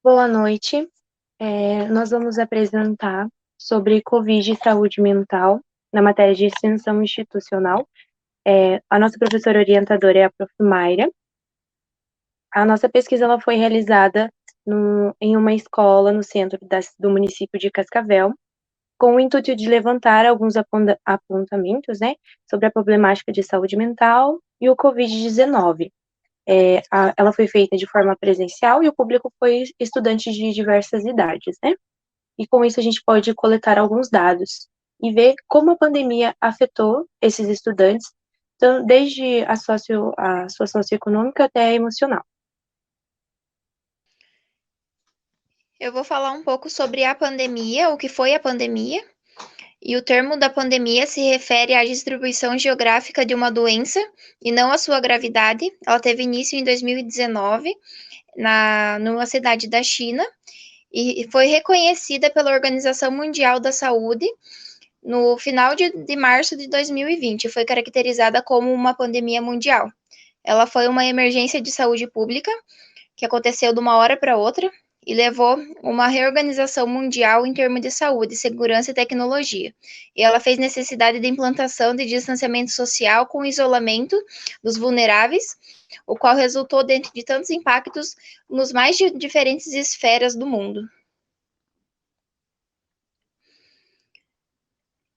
Boa noite. Nós vamos apresentar sobre Covid e saúde mental na matéria de extensão institucional. A nossa professora orientadora é a Prof. Mayra. A nossa pesquisa ela foi realizada em uma escola no centro do município de Cascavel, com o intuito de levantar alguns apontamentos, né, sobre a problemática de saúde mental e o Covid-19. Ela foi feita de forma presencial e o público foi estudantes de diversas idades, né? E com isso a gente pode coletar alguns dados e ver como a pandemia afetou esses estudantes, então, desde a sua socioeconômica até a emocional. Eu vou falar um pouco sobre a pandemia, o que foi a pandemia. E o termo da pandemia se refere à distribuição geográfica de uma doença e não à sua gravidade. Ela teve início em 2019, numa cidade da China, e foi reconhecida pela Organização Mundial da Saúde no final de março de 2020. Foi caracterizada como uma pandemia mundial. Ela foi uma emergência de saúde pública que aconteceu de uma hora para outra e levou uma reorganização mundial em termos de saúde, segurança e tecnologia. E ela fez necessidade de implantação de distanciamento social com isolamento dos vulneráveis, o qual resultou dentro de tantos impactos nos mais diferentes esferas do mundo.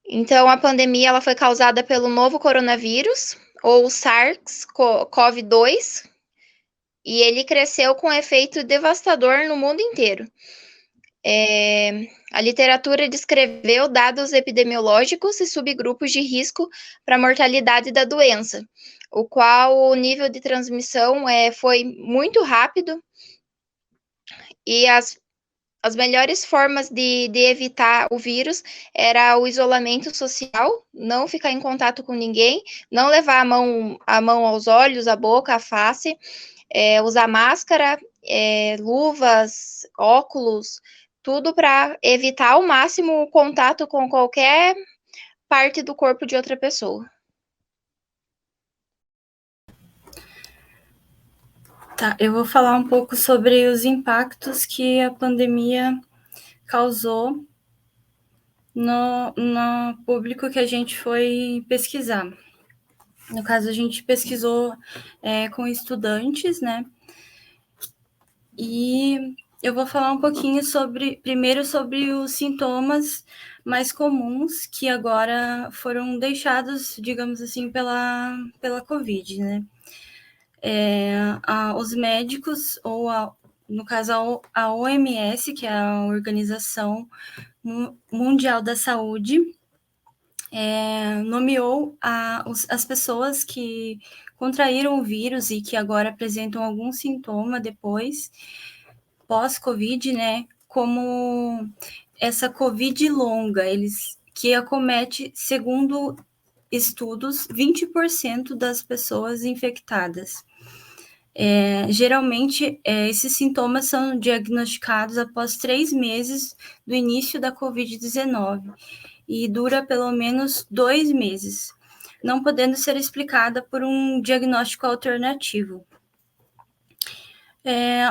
Então, a pandemia ela foi causada pelo novo coronavírus, ou SARS-CoV-2, e ele cresceu com efeito devastador no mundo inteiro. A literatura descreveu dados epidemiológicos e subgrupos de risco para a mortalidade da doença, o qual o nível de transmissão foi muito rápido e as melhores formas de evitar o vírus era o isolamento social, não ficar em contato com ninguém, não levar a mão aos olhos, a boca, a face, usar máscara, luvas, óculos, tudo para evitar ao máximo o contato com qualquer parte do corpo de outra pessoa. Tá, eu vou falar um pouco sobre os impactos que a pandemia causou no público que a gente foi pesquisar. No caso, a gente pesquisou com estudantes, né? E eu vou falar um pouquinho primeiro sobre os sintomas mais comuns que agora foram deixados, digamos assim, pela Covid, né? Os médicos, no caso a OMS, que é a Organização Mundial da Saúde, nomeou as pessoas que contraíram o vírus e que agora apresentam algum sintoma depois, pós-Covid, né, como essa Covid longa, que acomete, segundo estudos, 20% das pessoas infectadas. Geralmente, esses sintomas são diagnosticados após 3 meses do início da Covid-19 e dura pelo menos 2 meses, não podendo ser explicada por um diagnóstico alternativo.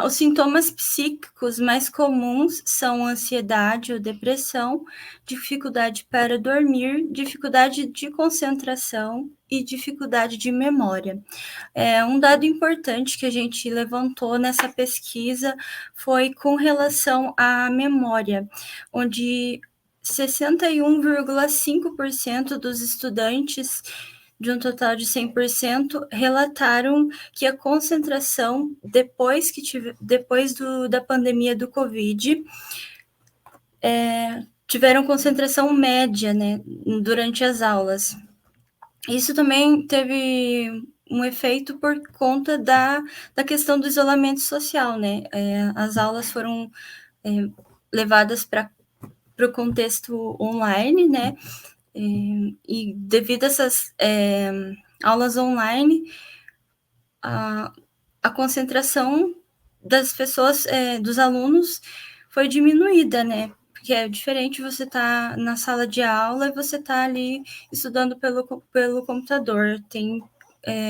Os sintomas psíquicos mais comuns são ansiedade ou depressão, dificuldade para dormir, dificuldade de concentração e dificuldade de memória. Um dado importante que a gente levantou nessa pesquisa foi com relação à memória, onde 61,5% dos estudantes de um total de 100%, relataram que a concentração depois da pandemia do Covid tiveram concentração média, né, durante as aulas. Isso também teve um efeito por conta da questão do isolamento social, né? As aulas foram levadas para o contexto online, né? E devido a essas aulas online, a concentração das pessoas, dos alunos, foi diminuída, né? Porque é diferente você estar na sala de aula e você estar ali estudando pelo computador. Tem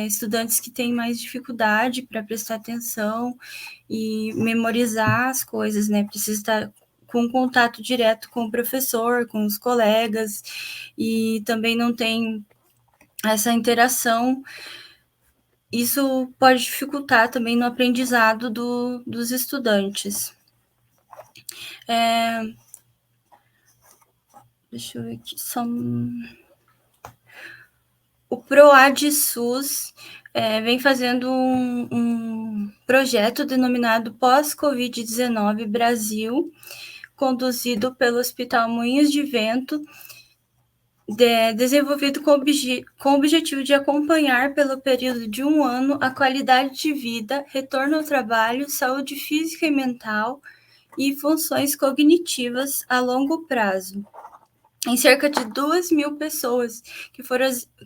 estudantes que têm mais dificuldade para prestar atenção e memorizar as coisas, né? Precisa estar com contato direto com o professor, com os colegas, e também não tem essa interação. Isso pode dificultar também no aprendizado dos estudantes. Deixa eu ver aqui, o PROAD SUS vem fazendo um projeto denominado Pós-Covid-19 Brasil, conduzido pelo Hospital Moinhos de Vento, desenvolvido com o objetivo de acompanhar pelo período de 1 ano a qualidade de vida, retorno ao trabalho, saúde física e mental e funções cognitivas a longo prazo, em cerca de 2.000 pessoas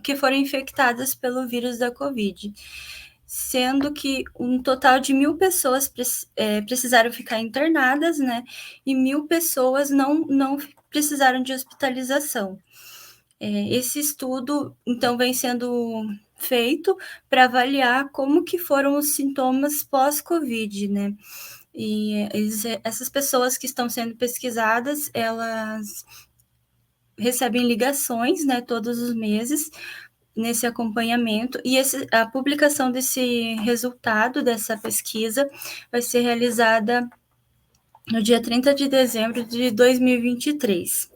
que foram infectadas pelo vírus da Covid, sendo que um total de 1.000 pessoas precisaram ficar internadas, né? E 1.000 pessoas não precisaram de hospitalização. Esse estudo, então, vem sendo feito para avaliar como que foram os sintomas pós-Covid, né? E essas pessoas que estão sendo pesquisadas, elas recebem ligações, né, todos os meses, nesse acompanhamento, e a publicação desse resultado dessa pesquisa vai ser realizada no dia 30 de dezembro de 2023.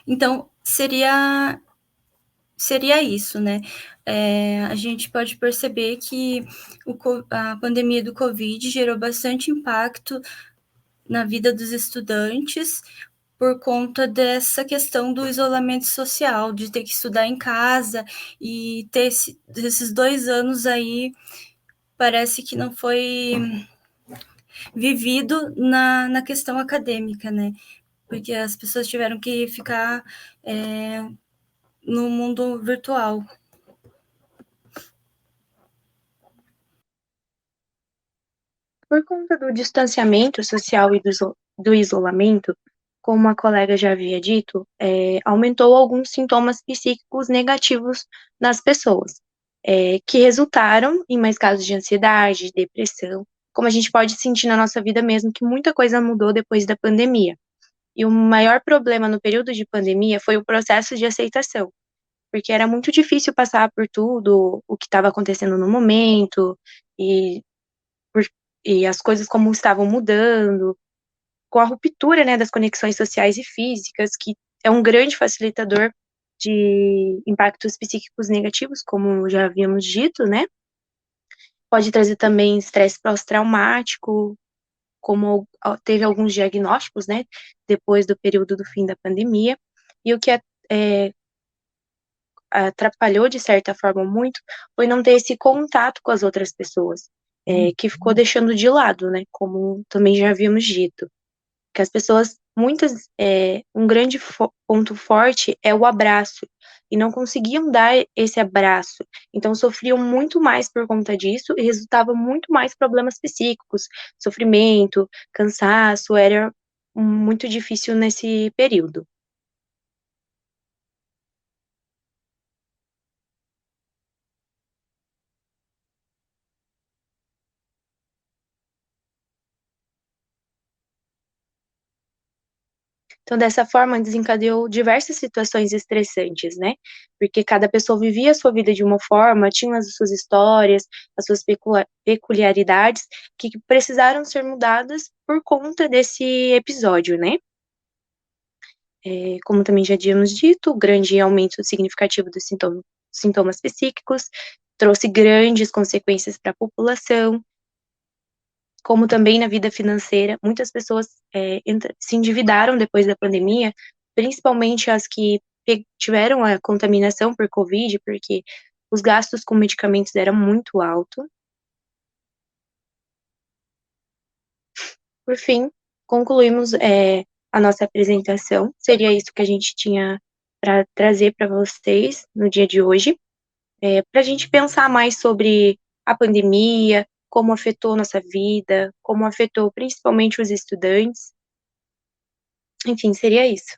Então, seria isso, né? A gente pode perceber que a pandemia do Covid gerou bastante impacto na vida dos estudantes por conta dessa questão do isolamento social, de ter que estudar em casa e ter esses 2 anos aí, parece que não foi vivido na questão acadêmica, né? Porque as pessoas tiveram que ficar no mundo virtual. Por conta do distanciamento social e do isolamento, como a colega já havia dito, aumentou alguns sintomas psíquicos negativos nas pessoas, que resultaram em mais casos de ansiedade, depressão, como a gente pode sentir na nossa vida mesmo, que muita coisa mudou depois da pandemia. E o maior problema no período de pandemia foi o processo de aceitação, porque era muito difícil passar por tudo o que estava acontecendo no momento, e e as coisas como estavam mudando, com a ruptura, né, das conexões sociais e físicas, que é um grande facilitador de impactos psíquicos negativos, como já havíamos dito, né? Pode trazer também estresse pós-traumático, como teve alguns diagnósticos, né, depois do período do fim da pandemia, e o que atrapalhou, de certa forma, muito, foi não ter esse contato com as outras pessoas, que ficou deixando de lado, né, como também já havíamos dito, que as pessoas, um grande ponto forte é o abraço, e não conseguiam dar esse abraço, então sofriam muito mais por conta disso, e resultava muito mais problemas psíquicos, sofrimento, cansaço, era muito difícil nesse período. Então, dessa forma, desencadeou diversas situações estressantes, né? Porque cada pessoa vivia a sua vida de uma forma, tinha as suas histórias, as suas peculiaridades, que precisaram ser mudadas por conta desse episódio, né? Como também já tínhamos dito, o grande aumento significativo dos sintomas psíquicos trouxe grandes consequências para a população, como também na vida financeira. Muitas pessoas se endividaram depois da pandemia, principalmente as que tiveram a contaminação por Covid, porque os gastos com medicamentos eram muito altos. Por fim, concluímos a nossa apresentação. Seria isso que a gente tinha para trazer para vocês no dia de hoje, para a gente pensar mais sobre a pandemia, como afetou nossa vida, como afetou principalmente os estudantes. Enfim, seria isso.